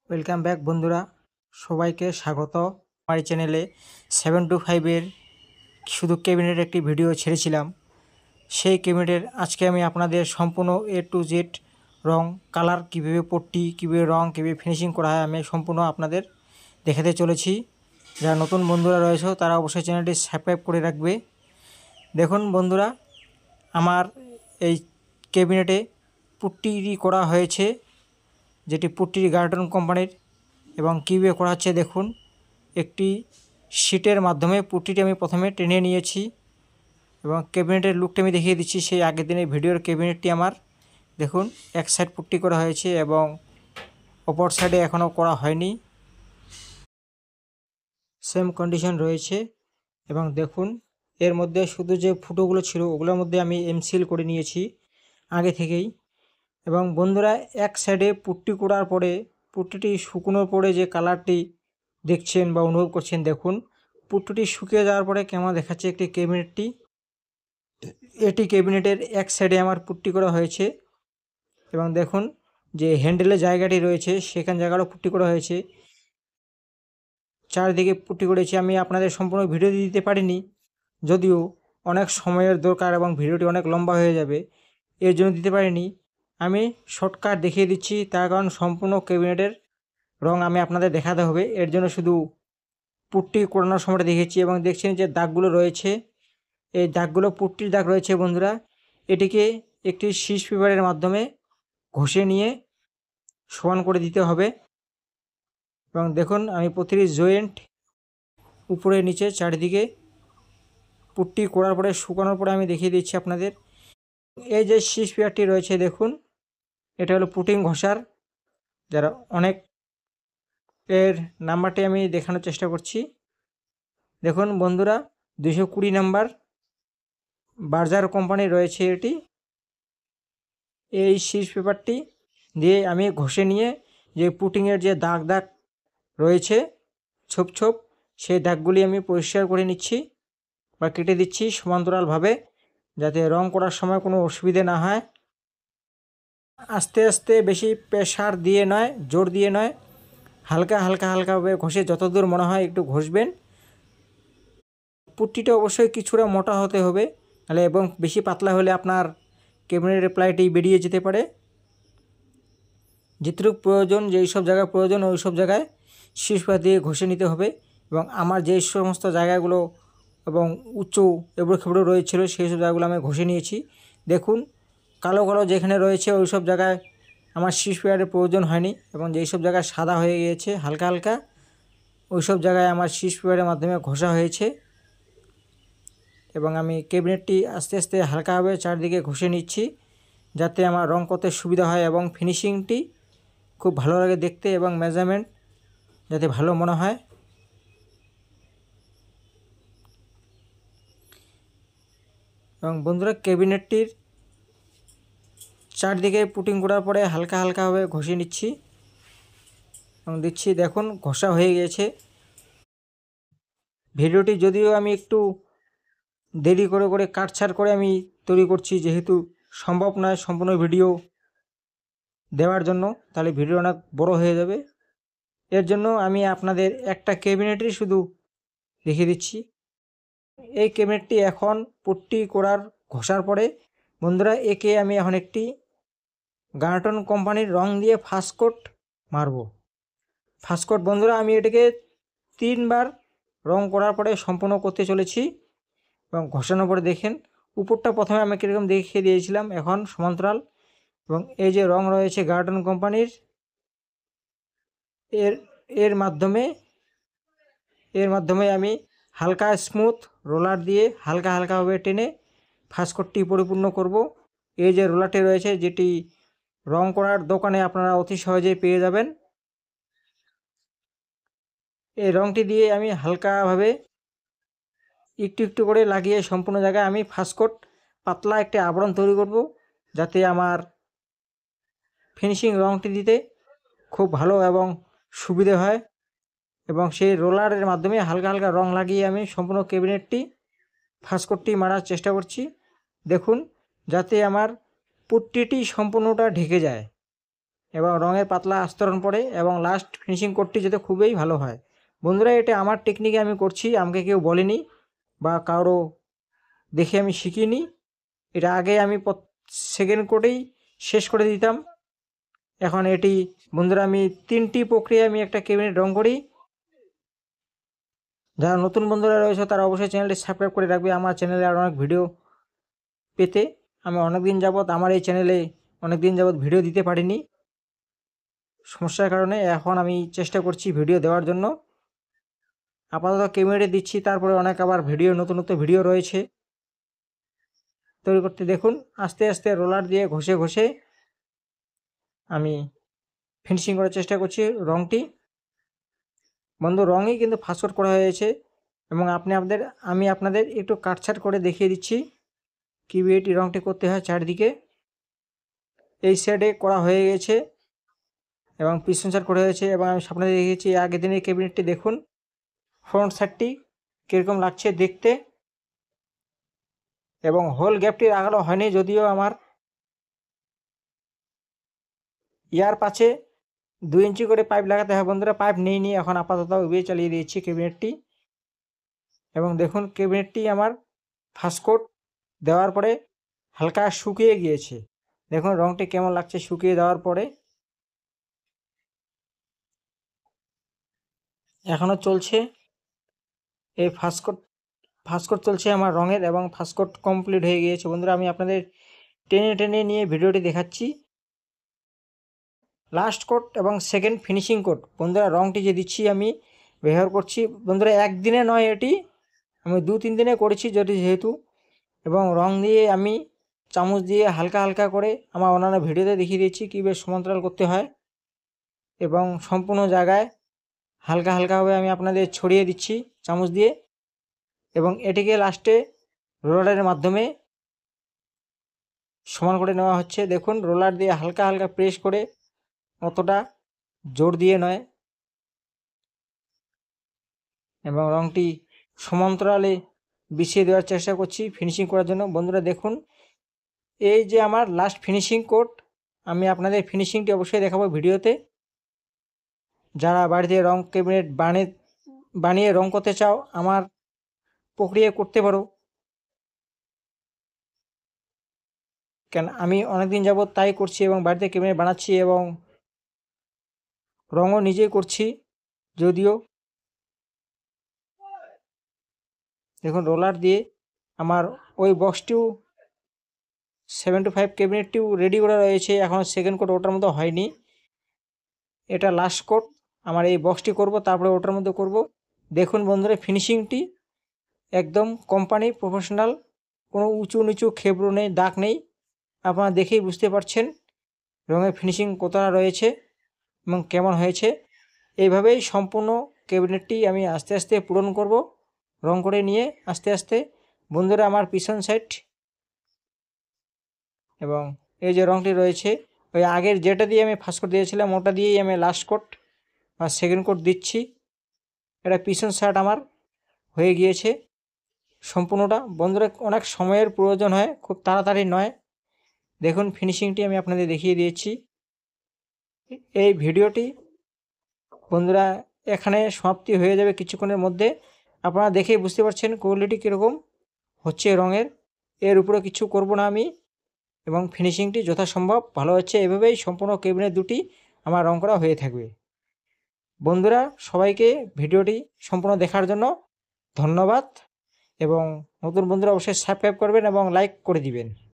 Welcome back বন্ধুরা, সবাইকে স্বাগত আমার চ্যানেলে। 725-এর শুধু ক্যাবিনেটের একটি ভিডিও ছেড়েছিলাম। সেই ক্যাবিনেটের আজকে আমি আপনাদের সম্পূর্ণ A to Z wrong, colour, কীভাবে পট্টি, কীভাবে রং, কীভাবে ফিনিশিং করা হয় আমি সম্পূর্ণ আপনাদের দেখাতে চলেছি। যারা নতুন বন্ধুরা রয়েছে তারা অবশ্যই চ্যানেলটি সাবস্ক্রাইব করে রাখবে। দেখুন বন্ধুরা, আমার এই ক্যাবিনেটে পুট্টি করা হয়েছে, যেটি পুট্টির গার্ডেন কোম্পানির, এবং কীভাবে করা হচ্ছে দেখুন। একটি শিটের মাধ্যমে পুট্টিটি আমি প্রথমে টেনে নিয়েছি এবং ক্যাবিনেটের লুকটা আমি দেখিয়ে দিচ্ছি। সেই আগের দিনের ভিডিওর ক্যাবিনেটটি আমার দেখুন, এক সাইড পুট্টি করা হয়েছে এবং অপর সাইডে এখনও করা হয়নি, সেম কন্ডিশন রয়েছে। এবং দেখুন, এর মধ্যে শুধু যে ফুটোগুলো ছিল ওগুলোর মধ্যে আমি এমসিল করে নিয়েছি আগে থেকেই। এবং বন্ধুরা, এক সাইডে পুট্টি করার পরে পুট্টিটি শুকনোর পরে যে কালারটি দেখছেন বা অনুভব করছেন, দেখুন পুট্টিটি শুকিয়ে যাওয়ার পরে কেমন দেখাচ্ছে একটি ক্যাবিনেটটি। এটি ক্যাবিনেটের এক সাইডে আমার পুট্টি করা হয়েছে এবং দেখুন যে হ্যান্ডেলের জায়গাটি রয়েছে সেখান জায়গাটাও পুট্টি করা হয়েছে, চারিদিকে পুট্টি করেছি। আমি আপনাদের সম্পূর্ণ ভিডিও দিতে পারিনি, যদিও অনেক সময়ের দরকার এবং ভিডিওটি অনেক লম্বা হয়ে যাবে, এর জন্য দিতে পারিনি। আমি শর্টকাট দেখিয়ে দিচ্ছি, তার কারণ সম্পূর্ণ ক্যাবিনেটের রং আমি আপনাদের দেখাতে হবে, এর জন্য শুধু পুট্টি করানোর সময়টা দেখেছি। এবং দেখছেন যে দাগগুলো রয়েছে, এই দাগগুলো পুট্টির দাগ রয়েছে বন্ধুরা। এটিকে একটি সিস পেপারের মাধ্যমে ঘষে নিয়ে সমান করে দিতে হবে। এবং দেখুন, আমি প্রতিটি জয়েন্ট উপরে নিচে চারিদিকে পুট্টি করার পরে শুকানোর পরে আমি দেখিয়ে দিচ্ছি আপনাদের। এই যে সিস পেপারটি রয়েছে দেখুন, এটা হলো পুটিং ঘষার, যারা অনেক এর নাম্বারটি আমি দেখানোর চেষ্টা করছি। দেখুন বন্ধুরা, 220 নাম্বার বার্জার কোম্পানি রয়েছে এটি। এই সিস পেপারটি দিয়ে আমি ঘষে নিয়ে যে পুটিংয়ের যে দাগ দাগ রয়েছে ছোপ ছোপ, সেই দাগগুলি আমি পরিষ্কার করে নিচ্ছি বা কেটে দিচ্ছি সমান্তরালভাবে, যাতে রং করার সময় কোনো অসুবিধে না হয়। আস্তে আস্তে, বেশি প্রেশার দিয়ে নয়, জোর দিয়ে নয়, হালকা হালকা হালকাভাবে ঘষে যতদূর মনে হয় একটু ঘষবেন। পুট্টিটা অবশ্যই কিছুটা মোটা হতে হবে, তাহলে, এবং বেশি পাতলা হলে আপনার ক্যাবিনেটের প্লাইটি বেরিয়ে যেতে পারে। যেটুকু প্রয়োজন, যেই সব জায়গায় প্রয়োজন ওই সব জায়গায় শীর্ষ দিয়ে ঘষে নিতে হবে। এবং আমার যেই সমস্ত জায়গাগুলো এবং উঁচু এবড়ো খেবড়ো রয়েছিল সেই সব জায়গাগুলো আমি ঘষে নিয়েছি। দেখুন, কালো কালো যেখানে রয়েছে ওই সব জায়গায় আমার শীর্ষ পেয়ারের প্রয়োজন হয়নি, এবং যেই সব জায়গায় সাদা হয়ে গিয়েছে হালকা হালকা, ওই সব জায়গায় আমার শীর্ষ পেয়ারের মাধ্যমে ঘষা হয়েছে। এবং আমি ক্যাবিনেটটি আস্তে আস্তে হালকাভাবে চারদিকে ঘষে নিচ্ছি, যাতে আমার রং করতে সুবিধা হয় এবং ফিনিশিংটি খুব ভালো লাগে দেখতে, এবং মেজারমেন্ট যাতে ভালো মনে হয়। এবং বন্ধুরা, ক্যাবিনেটটির চারদিকে পুটিং করার পরে হালকা হালকাভাবে ঘষে নিচ্ছি এবং দিচ্ছি। দেখুন, ঘষা হয়ে গিয়েছে। ভিডিওটি যদিও আমি একটু দেরি করে করে কাটছাট করে আমি তৈরি করছি, যেহেতু সম্ভব নয় সম্পূর্ণ ভিডিও দেওয়ার জন্য, তাহলে ভিডিও অনেক বড় হয়ে যাবে। এর জন্য আমি আপনাদের একটা ক্যাবিনেটই শুধু দেখিয়ে দিচ্ছি। এই ক্যাবিনেটটি এখন পুট্টি করার ঘষার পরে বন্ধুরা, একে আমি এখন একটি গার্টন কোম্পানির রং দিয়ে ফার্স্ট কোট মারব। ফার্স্ট কোট বন্ধুরা, আমি এটাকে 3 বার রং করার পরে সম্পূর্ণ করতে চলেছি। এবং ঘষানোর পরে দেখেন উপরটা প্রথমে আমি কীরকম দেখিয়ে দিয়েছিলাম, এখন সমান্তরাল। এবং এই যে রং রয়েছে গার্টন কোম্পানির, এর মাধ্যমে আমি হালকা স্মুথ রোলার দিয়ে হালকা হালকাভাবে টেনে ফার্স্ট কোটটি পরিপূর্ণ করব। এই যে রোলারটি রয়েছে, যেটি রং করার দোকানে আপনারা অতি সহজেই পেয়ে যাবেন, এই রংটি দিয়ে আমি হালকাভাবে একটু একটু করে লাগিয়ে সম্পূর্ণ জায়গায় আমি ফার্স্ট কোট পাতলা একটি আবরণ তৈরি করব, যাতে আমার ফিনিশিং রংটি দিতে খুব ভালো এবং সুবিধে হয়। এবং সেই রোলারের মাধ্যমে হালকা হালকা রং লাগিয়ে আমি সম্পূর্ণ ক্যাবিনেটটি ফার্স্ট কোটটি মারার চেষ্টা করছি। দেখুন, যাতে আমার পুট্টিটি সম্পূর্ণটা ঢেকে যায় এবং রঙের পাতলা আস্তরণ পড়ে এবং লাস্ট ফিনিশিং কোটটি যাতে খুবই ভালো হয়। বন্ধুরা, এটা আমার টেকনিকে আমি করছি, আমাকে কেউ বলেনি বা কারো দেখে আমি শিখিনি। এটা আগে আমি সেকেন্ড কোটেই শেষ করে দিতাম। এখন এটি বন্ধুরা আমি 3টি প্রক্রিয়া আমি একটা ক্যাবিনেট রং করি। যারা নতুন বন্ধুরা রয়েছে তারা অবশ্যই চ্যানেলটি সাবস্ক্রাইব করে রাখবে আমার চ্যানেলে আর অনেক ভিডিও পেতে। আমি অনেক দিন যাবৎ আমার এই চ্যানেলে ভিডিও দিতে পারিনি সমস্যার কারণে। এখন আমি চেষ্টা করছি ভিডিও দেওয়ার জন্য। আপাতত ক্যাবিনেটে দিচ্ছি, তারপরে অনেক আবার নতুন ভিডিও রয়েছে তৈরি করতে। দেখুন আস্তে আস্তে রোলার দিয়ে ঘষে ঘষে আমি ফিনিশিং করার চেষ্টা করছি রঙটি। বন্ধু, রঙই কিন্তু ফাস্ট করা হয়েছে এবং আমি আপনাদের একটু কাটছাট করে দেখিয়ে দিচ্ছি কীভাবে এটি রঙটি করতে হয়। চারদিকে এই সাইডে করা হয়ে গেছে এবং পিছন সাইড করা হয়েছে এবং আমি সামনে দেখিয়েছি আগের দিনের ক্যাবিনেটটি। দেখুন ফ্রন্ট সাইডটি কীরকম লাগছে দেখতে এবং হোল গ্যাপটি লাগানো হয়নি, যদিও আমার ইয়ার পাশে 2 ইঞ্চি করে পাইপ লাগাতে হয়। বন্ধুরা, পাইপ নেই এখন আপাতত ওইভাবে চালিয়ে দিয়েছি ক্যাবিনেটটি। এবং দেখুন ক্যাবিনেটটি আমার ফার্স্ট কোট দেওয়ার পরে হালকা শুকিয়ে গিয়েছে। দেখুন রঙটি কেমন লাগছে শুকিয়ে দেওয়ার পরে। এখনও চলছে এই ফার্স্ট কোট চলছে আমার রঙের এবং ফার্স্ট কোট কমপ্লিট হয়ে গিয়েছে। বন্ধুরা, আমি আপনাদের টেনে টেনে নিয়ে ভিডিওটি দেখাচ্ছি। লাস্ট কোট এবং সেকেন্ড ফিনিশিং কোট। বন্ধুরা, রঙটি যে দিচ্ছি আমি ব্যবহার করছি বন্ধুরা একদিনে নয়, এটি আমি 2-3 দিনে করেছি যেহেতু। এবং রং দিয়ে আমি চামচ দিয়ে হালকা হালকা করে আমার অন্যান্য ভিডিওতে দেখিয়ে দিচ্ছি কীভাবে সমান্তরাল করতে হয় এবং সম্পূর্ণ জায়গায় হালকা হালকাভাবে আমি আপনাদের ছড়িয়ে দিচ্ছি চামচ দিয়ে এবং এটিকে লাস্টে রোলারের মাধ্যমে সমান করে নেওয়া হচ্ছে। দেখুন রোলার দিয়ে হালকা হালকা প্রেস করে, অতটা জোর দিয়ে নয়, এবং রঙটি সমান্তরালে বিছিয়ে দেওয়ার চেষ্টা করছি ফিনিশিং করার জন্য। বন্ধুরা দেখুন এই যে আমার লাস্ট ফিনিশিং কোট, আমি আপনাদের ফিনিশিংটি অবশ্যই দেখাবো ভিডিওতে। যারা বাড়িতে রং ক্যাবিনেট বানিয়ে রং করতে চাও আমার প্রক্রিয়া করতে পারো, কেন আমি অনেকদিন যাবৎ তাই করছি এবং বাড়িতে ক্যাবিনেট বানাচ্ছি এবং রঙও নিজেই করছি। যদিও দেখুন রোলার দিয়ে আমার ওই বক্সটিও 7-5 ক্যাবিনেটটিও রেডি করা রয়েছে, এখন সেকেন্ড কোট ওটার মতো হয়নি। এটা লাস্ট কোট আমার এই বক্সটি করব, তারপরে ওটার মধ্যে করব। দেখুন বন্ধুরা ফিনিশিংটি একদম কোম্পানি প্রফেশনাল, কোনো উঁচু নিচু খেবড়ো নেই, দাগ নেই। আপনারা দেখেই বুঝতে পারছেন রঙের ফিনিশিং কতটা রয়েছে এবং কেমন হয়েছে। এইভাবেই সম্পূর্ণ ক্যাবিনেটটি আমি আস্তে আস্তে পূরণ করব রং করে নিয়ে আস্তে আস্তে। বন্ধুরা, আমার পিছন সাইড এবং এই যে রঙটি রয়েছে ওই আগের যেটা দিয়ে আমি ফার্স্ট কোট দিয়েছিলাম ওটা দিয়েই আমি লাস্ট কোট আর সেকেন্ড কোট দিচ্ছি। এটা পিছন সাইড আমার হয়ে গিয়েছে সম্পূর্ণটা। বন্ধুরা, অনেক সময়ের প্রয়োজন হয়, খুব তাড়াতাড়ি নয়। দেখুন ফিনিশিংটি আমি আপনাদের দেখিয়ে দিয়েছি। এই ভিডিওটি বন্ধুরা এখানে সমাপ্তি হয়ে যাবে কিছুক্ষণের মধ্যে। আপনারা দেখেই বুঝতে পারছেন কোয়ালিটি কীরকম হচ্ছে রঙের। এর উপরে কিছু করব না আমি এবং ফিনিশিংটি যথাসম্ভব ভালো হচ্ছে। এভাবেই সম্পূর্ণ ক্যাবিনেট দুটি আমার রং করা হয়ে থাকবে। বন্ধুরা, সবাইকে ভিডিওটি সম্পূর্ণ দেখার জন্য ধন্যবাদ এবং নতুন বন্ধুরা অবশ্যই সাবস্ক্রাইব করবেন এবং লাইক করে দিবেন।